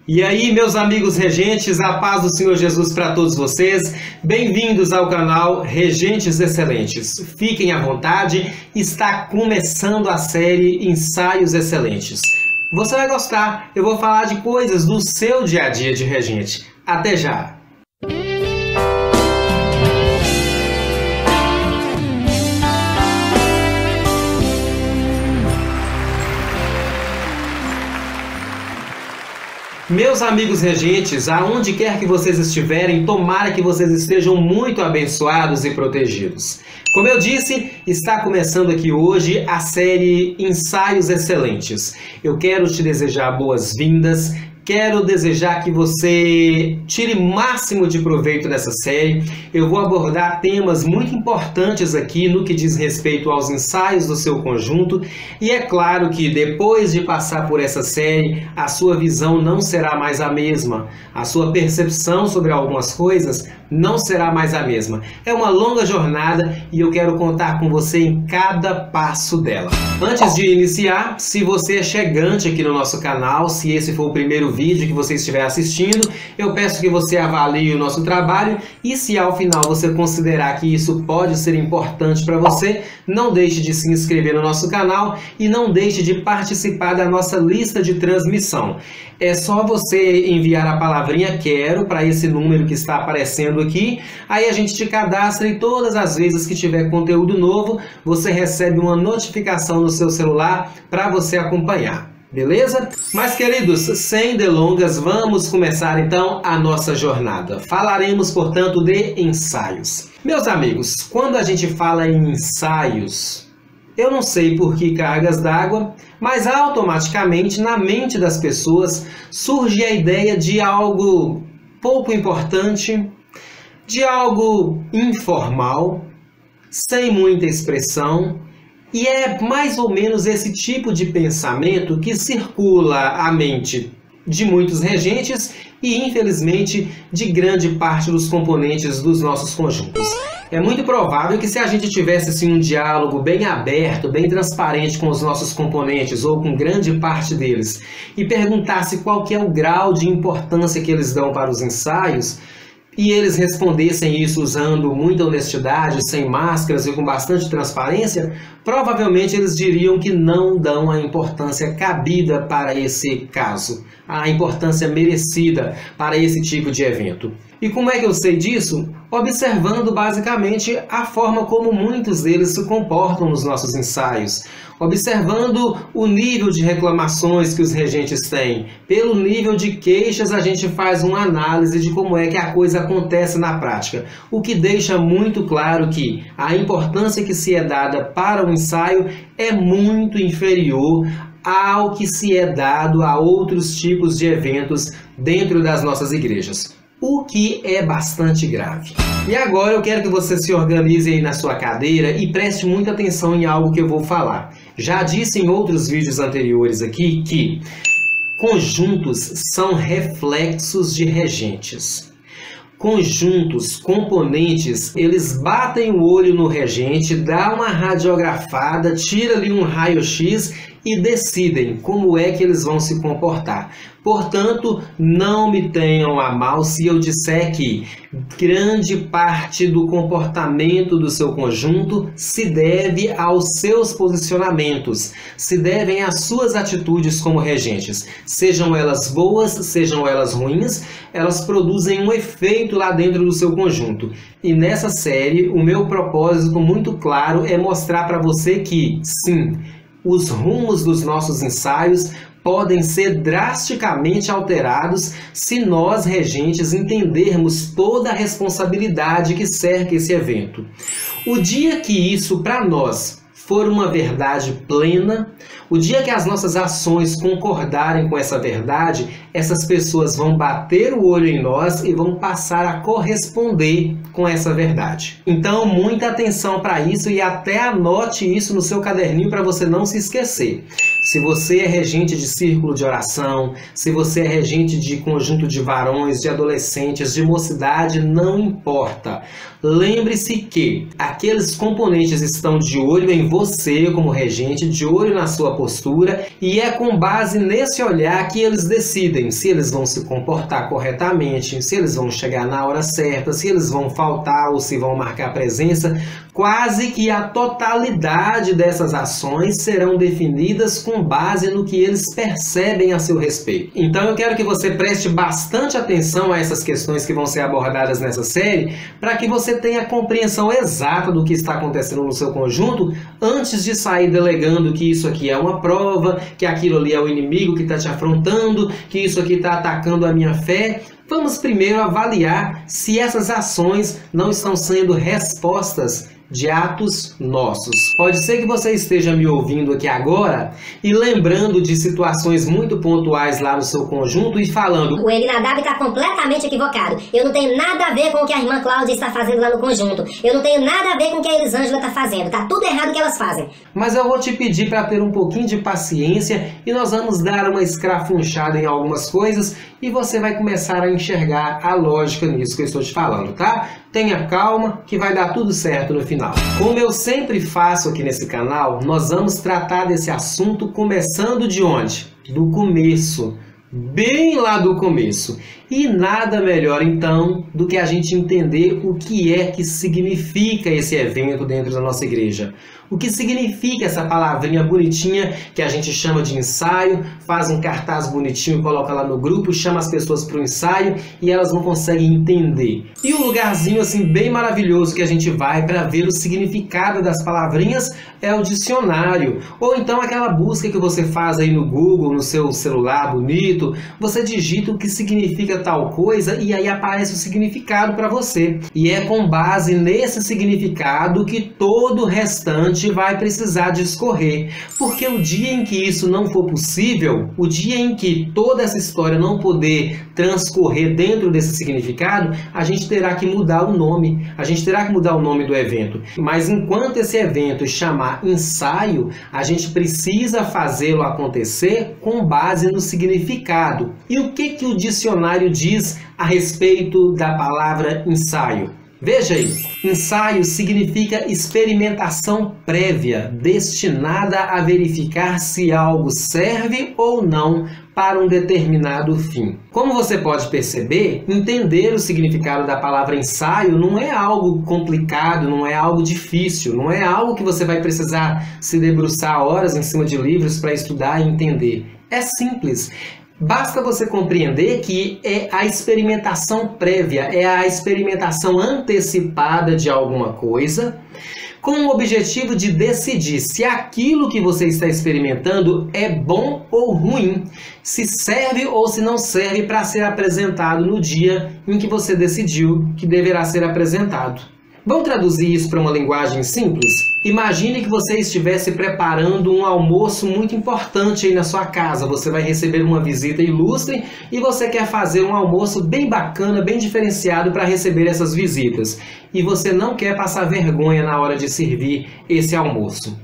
E aí, meus amigos regentes, a paz do Senhor Jesus para todos vocês. Bem-vindos ao canal Regentes Excelentes. Fiquem à vontade, está começando a série Ensaios Excelentes. Você vai gostar, eu vou falar de coisas do seu dia a dia de regente. Até já! Meus amigos regentes, aonde quer que vocês estiverem, tomara que vocês estejam muito abençoados e protegidos. Como eu disse, está começando aqui hoje a série Ensaios Excelentes. Eu quero te desejar boas-vindas, quero desejar que você tire o máximo de proveito dessa série. Eu vou abordar temas muito importantes aqui no que diz respeito aos ensaios do seu conjunto. E é claro que depois de passar por essa série, a sua visão não será mais a mesma. A sua percepção sobre algumas coisas não será mais a mesma. É uma longa jornada e eu quero contar com você em cada passo dela. Antes de iniciar, se você é chegante aqui no nosso canal, se esse for o primeiro vídeo que você estiver assistindo, eu peço que você avalie o nosso trabalho e se ao final você considerar que isso pode ser importante para você, não deixe de se inscrever no nosso canal e não deixe de participar da nossa lista de transmissão. É só você enviar a palavrinha quero para esse número que está aparecendo aqui, aí a gente te cadastra e todas as vezes que tiver conteúdo novo, você recebe uma notificação no seu celular para você acompanhar. Beleza? Mas queridos, sem delongas, vamos começar então a nossa jornada. Falaremos, portanto, de ensaios. Meus amigos, quando a gente fala em ensaios, eu não sei por que cargas d'água, mas automaticamente na mente das pessoas surge a ideia de algo pouco importante, de algo informal, sem muita expressão. E é mais ou menos esse tipo de pensamento que circula a mente de muitos regentes e, infelizmente, de grande parte dos componentes dos nossos conjuntos. É muito provável que se a gente tivesse assim, um diálogo bem aberto, bem transparente com os nossos componentes ou com grande parte deles e perguntasse qual que é o grau de importância que eles dão para os ensaios, e eles respondessem isso usando muita honestidade, sem máscaras e com bastante transparência, provavelmente eles diriam que não dão a importância cabida para esse caso, a importância merecida para esse tipo de evento. E como é que eu sei disso? Observando basicamente a forma como muitos deles se comportam nos nossos ensaios, observando o nível de reclamações que os regentes têm. Pelo nível de queixas, a gente faz uma análise de como é que a coisa acontece na prática, o que deixa muito claro que a importância que se é dada para o ensaio é muito inferior ao que se é dado a outros tipos de eventos dentro das nossas igrejas. O que é bastante grave. E agora eu quero que você se organize aí na sua cadeira e preste muita atenção em algo que eu vou falar. Já disse em outros vídeos anteriores aqui que conjuntos são reflexos de regentes. Conjuntos, componentes, eles batem o olho no regente, dá uma radiografada, tira ali um raio-x e decidem como é que eles vão se comportar. Portanto, não me tenham a mal se eu disser que grande parte do comportamento do seu conjunto se deve aos seus posicionamentos, se devem às suas atitudes como regentes. Sejam elas boas, sejam elas ruins, elas produzem um efeito lá dentro do seu conjunto. E nessa série, o meu propósito muito claro é mostrar para você que, sim, os rumos dos nossos ensaios podem ser drasticamente alterados se nós, regentes, entendermos toda a responsabilidade que cerca esse evento. O dia que isso, para nós, for uma verdade plena, o dia que as nossas ações concordarem com essa verdade, essas pessoas vão bater o olho em nós e vão passar a corresponder com essa verdade. Então, muita atenção para isso e até anote isso no seu caderninho para você não se esquecer. Se você é regente de círculo de oração, se você é regente de conjunto de varões, de adolescentes, de mocidade, não importa. Lembre-se que aqueles componentes estão de olho em você, como regente, de olho na sua postura, e é com base nesse olhar que eles decidem se eles vão se comportar corretamente, se eles vão chegar na hora certa, se eles vão faltar ou se vão marcar presença. Quase que a totalidade dessas ações serão definidas com base no que eles percebem a seu respeito. Então eu quero que você preste bastante atenção a essas questões que vão ser abordadas nessa série, para que você tenha a compreensão exata do que está acontecendo no seu conjunto, antes de sair delegando que isso aqui é uma prova, que aquilo ali é o inimigo que está te afrontando, que isso aqui está atacando a minha fé. Vamos primeiro avaliar se essas ações não estão sendo respostas de atos nossos. Pode ser que você esteja me ouvindo aqui agora e lembrando de situações muito pontuais lá no seu conjunto e falando: o Elinadab está completamente equivocado. Eu não tenho nada a ver com o que a irmã Cláudia está fazendo lá no conjunto. Eu não tenho nada a ver com o que a Elisângela está fazendo. Tá tudo errado o que elas fazem. Mas eu vou te pedir para ter um pouquinho de paciência e nós vamos dar uma escrafunchada em algumas coisas e você vai começar a enxergar a lógica nisso que eu estou te falando, tá? Tenha calma que vai dar tudo certo no final. Como eu sempre faço aqui nesse canal, nós vamos tratar desse assunto começando de onde? Do começo. Bem lá do começo. E nada melhor então do que a gente entender o que é que significa esse evento dentro da nossa igreja. O que significa essa palavrinha bonitinha que a gente chama de ensaio, faz um cartaz bonitinho, coloca lá no grupo, chama as pessoas para o ensaio e elas não conseguem entender. E um lugarzinho assim bem maravilhoso que a gente vai para ver o significado das palavrinhas é o dicionário. Ou então aquela busca que você faz aí no Google, no seu celular bonito, você digita o que significa tal coisa e aí aparece o significado para você. E é com base nesse significado que todo o restante vai precisar discorrer, porque o dia em que isso não for possível, o dia em que toda essa história não poder transcorrer dentro desse significado, a gente terá que mudar o nome, a gente terá que mudar o nome do evento. Mas enquanto esse evento chamar ensaio, a gente precisa fazê-lo acontecer com base no significado. E o que o dicionário diz a respeito da palavra ensaio? Veja aí, ensaio significa experimentação prévia, destinada a verificar se algo serve ou não para um determinado fim. Como você pode perceber, entender o significado da palavra ensaio não é algo complicado, não é algo difícil, não é algo que você vai precisar se debruçar horas em cima de livros para estudar e entender. É simples. Basta você compreender que é a experimentação prévia, é a experimentação antecipada de alguma coisa, com o objetivo de decidir se aquilo que você está experimentando é bom ou ruim, se serve ou se não serve para ser apresentado no dia em que você decidiu que deverá ser apresentado. Vamos traduzir isso para uma linguagem simples? Imagine que você estivesse preparando um almoço muito importante aí na sua casa. Você vai receber uma visita ilustre e você quer fazer um almoço bem bacana, bem diferenciado para receber essas visitas. E você não quer passar vergonha na hora de servir esse almoço.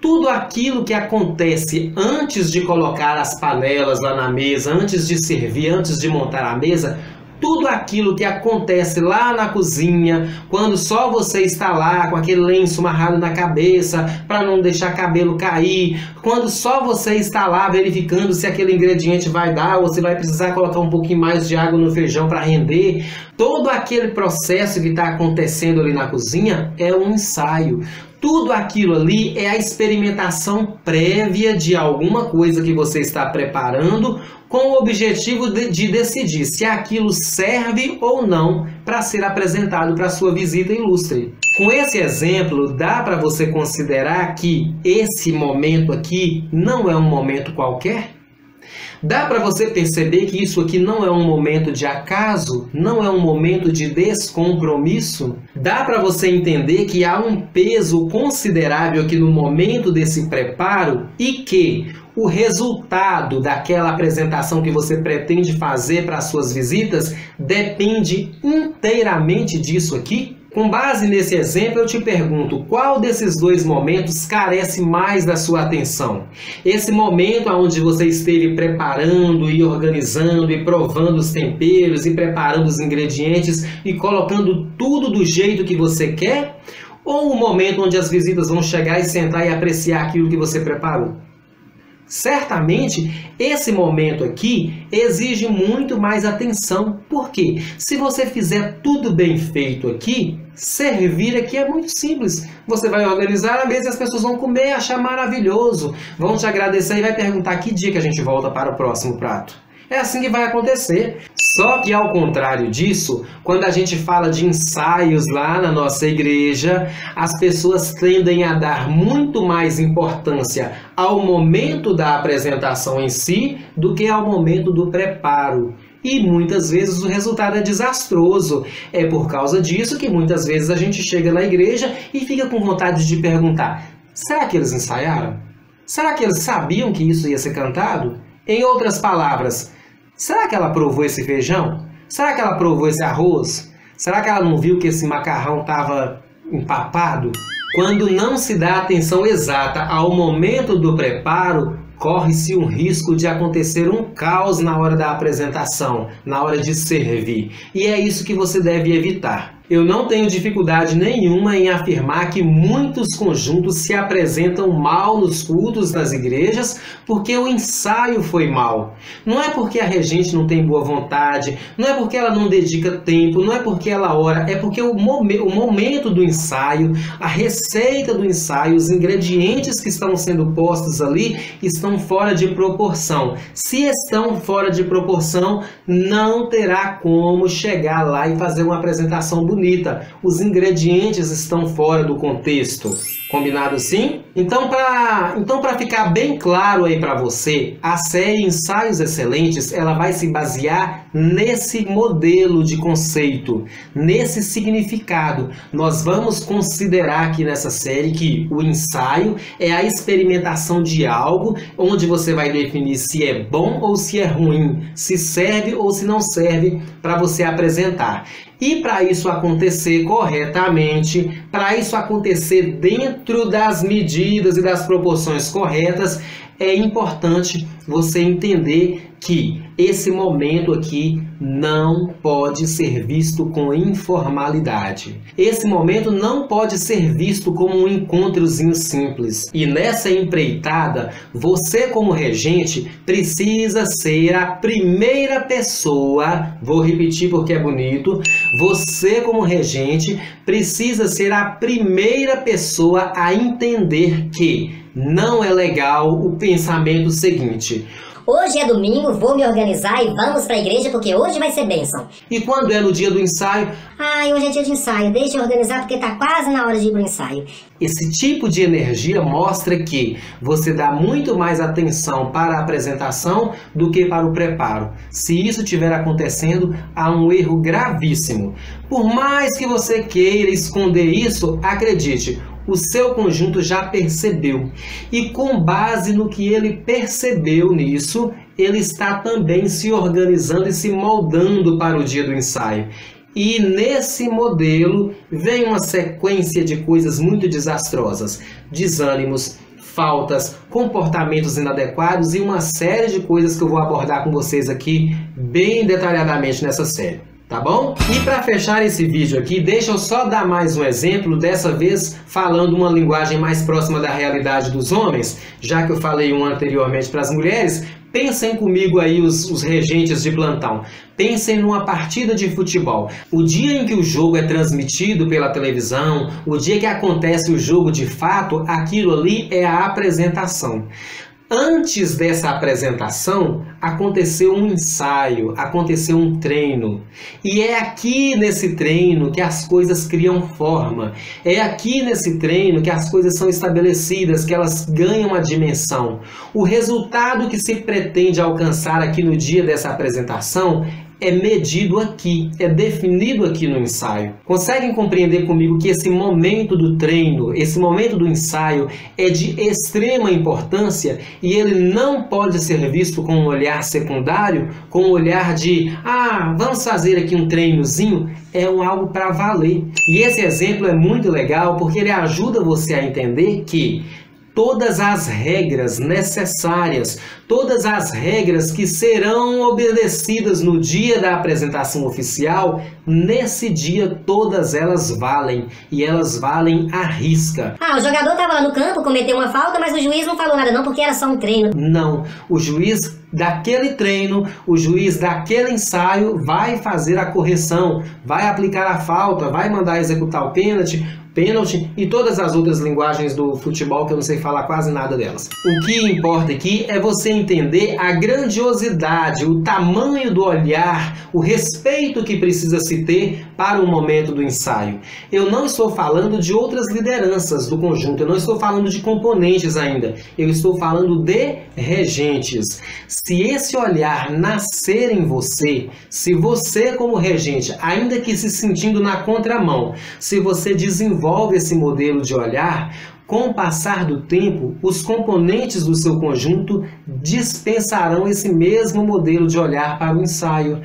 Tudo aquilo que acontece antes de colocar as panelas lá na mesa, antes de servir, antes de montar a mesa, tudo aquilo que acontece lá na cozinha, quando só você está lá com aquele lenço amarrado na cabeça para não deixar cabelo cair, quando só você está lá verificando se aquele ingrediente vai dar ou se vai precisar colocar um pouquinho mais de água no feijão para render, todo aquele processo que está acontecendo ali na cozinha é um ensaio. Tudo aquilo ali é a experimentação prévia de alguma coisa que você está preparando com o objetivo de decidir se aquilo serve ou não para ser apresentado para a sua visita ilustre. Com esse exemplo, dá para você considerar que esse momento aqui não é um momento qualquer? Dá para você perceber que isso aqui não é um momento de acaso? Não é um momento de descompromisso? Dá para você entender que há um peso considerável aqui no momento desse preparo e que o resultado daquela apresentação que você pretende fazer para as suas visitas depende inteiramente disso aqui? Com base nesse exemplo, eu te pergunto, qual desses dois momentos carece mais da sua atenção? Esse momento onde você esteve preparando e organizando e provando os temperos e preparando os ingredientes e colocando tudo do jeito que você quer? Ou o momento onde as visitas vão chegar e sentar e apreciar aquilo que você preparou? Certamente, esse momento aqui exige muito mais atenção. Por quê? Se você fizer tudo bem feito aqui, servir aqui é muito simples. Você vai organizar a mesa e as pessoas vão comer, achar maravilhoso, vão te agradecer e vai perguntar que dia que a gente volta para o próximo prato. É assim que vai acontecer. Só que ao contrário disso, quando a gente fala de ensaios lá na nossa igreja, as pessoas tendem a dar muito mais importância ao momento da apresentação em si do que ao momento do preparo. E muitas vezes o resultado é desastroso. É por causa disso que muitas vezes a gente chega na igreja e fica com vontade de perguntar: será que eles ensaiaram? Será que eles sabiam que isso ia ser cantado? Em outras palavras, será que ela provou esse feijão? Será que ela provou esse arroz? Será que ela não viu que esse macarrão estava empapado? Quando não se dá atenção exata ao momento do preparo, corre-se um risco de acontecer um caos na hora da apresentação, na hora de servir. E é isso que você deve evitar. Eu não tenho dificuldade nenhuma em afirmar que muitos conjuntos se apresentam mal nos cultos das igrejas porque o ensaio foi mal. Não é porque a regente não tem boa vontade, não é porque ela não dedica tempo, não é porque ela ora, é porque o momento do ensaio, a receita do ensaio, os ingredientes que estão sendo postos ali estão fora de proporção. Se estão fora de proporção, não terá como chegar lá e fazer uma apresentação bonita. Os ingredientes estão fora do contexto. Combinado sim? Então, para ficar bem claro aí para você, a série Ensaios Excelentes, ela vai se basear nesse modelo de conceito, nesse significado. Nós vamos considerar aqui nessa série que o ensaio é a experimentação de algo onde você vai definir se é bom ou se é ruim, se serve ou se não serve para você apresentar. E para isso acontecer corretamente, para isso acontecer dentro das medidas e das proporções corretas, é importante você entender que esse momento aqui não pode ser visto com informalidade. Esse momento não pode ser visto como um encontrozinho simples. E nessa empreitada, você como regente precisa ser a primeira pessoa, vou repetir porque é bonito, você como regente precisa ser a primeira pessoa a entender que não é legal o pensamento seguinte: hoje é domingo, vou me organizar e vamos para a igreja porque hoje vai ser bênção. E quando é no dia do ensaio? Ai, hoje é dia de ensaio, deixa eu organizar porque tá quase na hora de ir pro ensaio. Esse tipo de energia mostra que você dá muito mais atenção para a apresentação do que para o preparo. Se isso estiver acontecendo, há um erro gravíssimo. Por mais que você queira esconder isso, acredite, o seu conjunto já percebeu. E com base no que ele percebeu nisso, ele está também se organizando e se moldando para o dia do ensaio. E nesse modelo vem uma sequência de coisas muito desastrosas. Desânimos, faltas, comportamentos inadequados e uma série de coisas que eu vou abordar com vocês aqui bem detalhadamente nessa série. Tá bom? E para fechar esse vídeo aqui, deixa eu só dar mais um exemplo, dessa vez falando uma linguagem mais próxima da realidade dos homens, já que eu falei um anteriormente para as mulheres. Pensem comigo aí os regentes de plantão. Pensem numa partida de futebol. O dia em que o jogo é transmitido pela televisão, o dia que acontece o jogo de fato, aquilo ali é a apresentação. Antes dessa apresentação, aconteceu um ensaio, aconteceu um treino. E é aqui nesse treino que as coisas criam forma. É aqui nesse treino que as coisas são estabelecidas, que elas ganham uma dimensão. O resultado que se pretende alcançar aqui no dia dessa apresentação é medido aqui, é definido aqui no ensaio. Conseguem compreender comigo que esse momento do treino, esse momento do ensaio é de extrema importância e ele não pode ser visto com um olhar secundário, com um olhar de, vamos fazer aqui um treinozinho, é algo para valer. E esse exemplo é muito legal porque ele ajuda você a entender que todas as regras necessárias, todas as regras que serão obedecidas no dia da apresentação oficial, nesse dia todas elas valem, e elas valem à risca. Ah, o jogador estava lá no campo, cometeu uma falta, mas o juiz não falou nada não, porque era só um treino. Não, o juiz daquele treino, o juiz daquele ensaio vai fazer a correção, vai aplicar a falta, vai mandar executar o pênalti e todas as outras linguagens do futebol que eu não sei falar quase nada delas. O que importa aqui é você entender a grandiosidade, o tamanho do olhar, o respeito que precisa se ter para o momento do ensaio. Eu não estou falando de outras lideranças do conjunto, eu não estou falando de componentes ainda, eu estou falando de regentes. Se esse olhar nascer em você, se você como regente, ainda que se sentindo na contramão, se você desenvolve esse modelo de olhar, com o passar do tempo, os componentes do seu conjunto dispensarão esse mesmo modelo de olhar para o ensaio.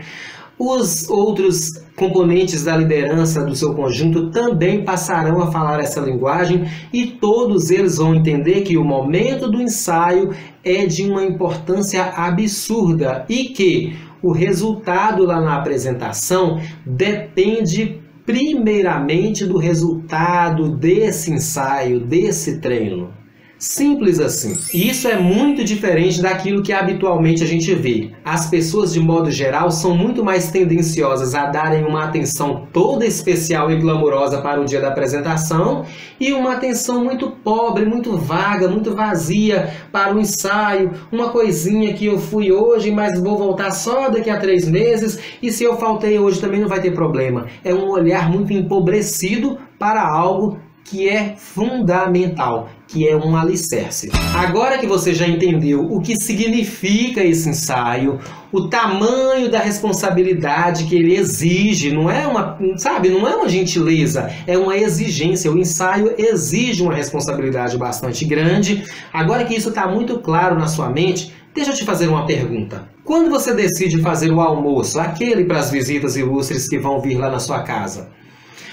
Os outros componentes da liderança do seu conjunto também passarão a falar essa linguagem e todos eles vão entender que o momento do ensaio é de uma importância absurda e que o resultado lá na apresentação depende primeiramente do resultado desse ensaio, desse treino. Simples assim. E isso é muito diferente daquilo que habitualmente a gente vê. As pessoas, de modo geral, são muito mais tendenciosas a darem uma atenção toda especial e glamourosa para o dia da apresentação e uma atenção muito pobre, muito vaga, muito vazia para o ensaio, uma coisinha que eu fui hoje, mas vou voltar só daqui a 3 meses, e se eu faltei hoje também não vai ter problema. É um olhar muito empobrecido para algo que é fundamental, que é um alicerce. Agora que você já entendeu o que significa esse ensaio, o tamanho da responsabilidade que ele exige, não é uma gentileza, é uma exigência. O ensaio exige uma responsabilidade bastante grande. Agora que isso está muito claro na sua mente, deixa eu te fazer uma pergunta. Quando você decide fazer o almoço, aquele para as visitas ilustres que vão vir lá na sua casa,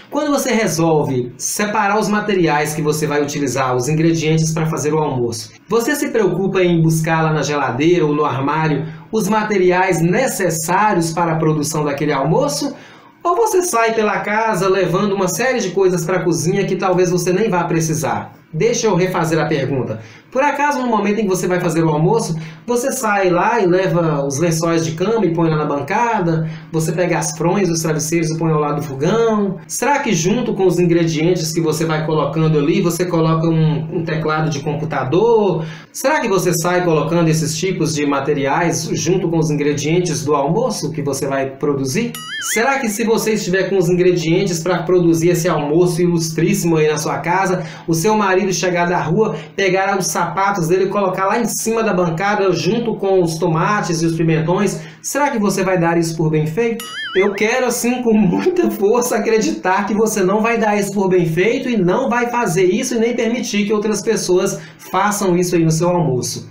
quando você resolve separar os materiais que você vai utilizar, os ingredientes para fazer o almoço, você se preocupa em buscar lá na geladeira ou no armário os materiais necessários para a produção daquele almoço? Ou você sai pela casa levando uma série de coisas para a cozinha que talvez você nem vá precisar? Deixa eu refazer a pergunta. Por acaso, no momento em que você vai fazer o almoço, você sai lá e leva os lençóis de cama e põe lá na bancada? Você pega as fronhas dos travesseiros e põe ao lado do fogão? Será que junto com os ingredientes que você vai colocando ali, você coloca um teclado de computador? Será que você sai colocando esses tipos de materiais junto com os ingredientes do almoço que você vai produzir? Será que se você estiver com os ingredientes para produzir esse almoço ilustríssimo aí na sua casa, o seu marido chegar da rua, pegar os sapatos dele e colocar lá em cima da bancada junto com os tomates e os pimentões, será que você vai dar isso por bem feito? Eu quero, assim, com muita força acreditar que você não vai dar isso por bem feito e não vai fazer isso e nem permitir que outras pessoas façam isso aí no seu almoço.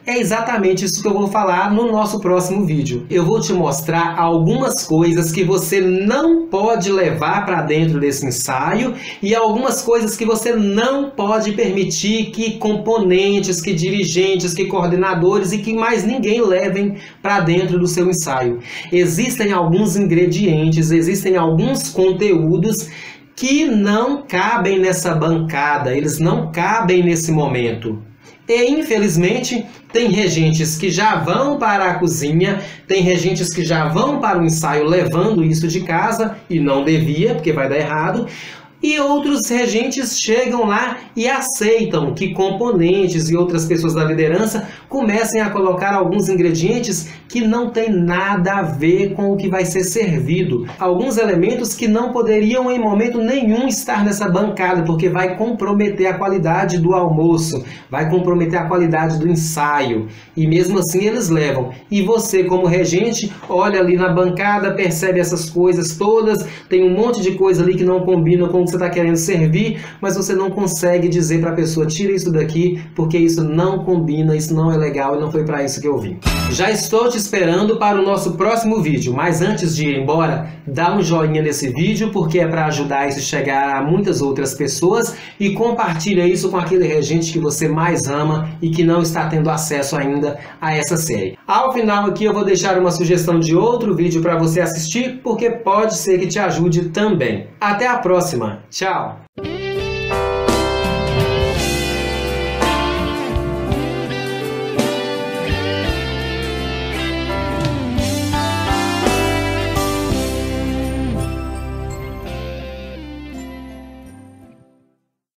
É exatamente isso que eu vou falar no nosso próximo vídeo. Eu vou te mostrar algumas coisas que você não pode levar para dentro desse ensaio e algumas coisas que você não pode permitir que componentes, que dirigentes, que coordenadores e que mais ninguém levem para dentro do seu ensaio. Existem alguns ingredientes, existem alguns conteúdos que não cabem nessa bancada, eles não cabem nesse momento. E, infelizmente, tem regentes que já vão para a cozinha, tem regentes que já vão para o ensaio levando isso de casa, e não devia, porque vai dar errado, e outros regentes chegam lá e aceitam que componentes e outras pessoas da liderança comecem a colocar alguns ingredientes que não tem nada a ver com o que vai ser servido. Alguns elementos que não poderiam em momento nenhum estar nessa bancada, porque vai comprometer a qualidade do almoço, vai comprometer a qualidade do ensaio. E mesmo assim eles levam. E você, como regente, olha ali na bancada, percebe essas coisas todas, tem um monte de coisa ali que não combina com o que você está querendo servir, mas você não consegue dizer para a pessoa, tira isso daqui, porque isso não combina, isso não é é legal e não foi para isso que eu vim. Já estou te esperando para o nosso próximo vídeo, mas antes de ir embora, dá um joinha nesse vídeo porque é para ajudar isso a chegar a muitas outras pessoas e compartilha isso com aquele regente que você mais ama e que não está tendo acesso ainda a essa série. Ao final aqui eu vou deixar uma sugestão de outro vídeo para você assistir porque pode ser que te ajude também. Até a próxima. Tchau!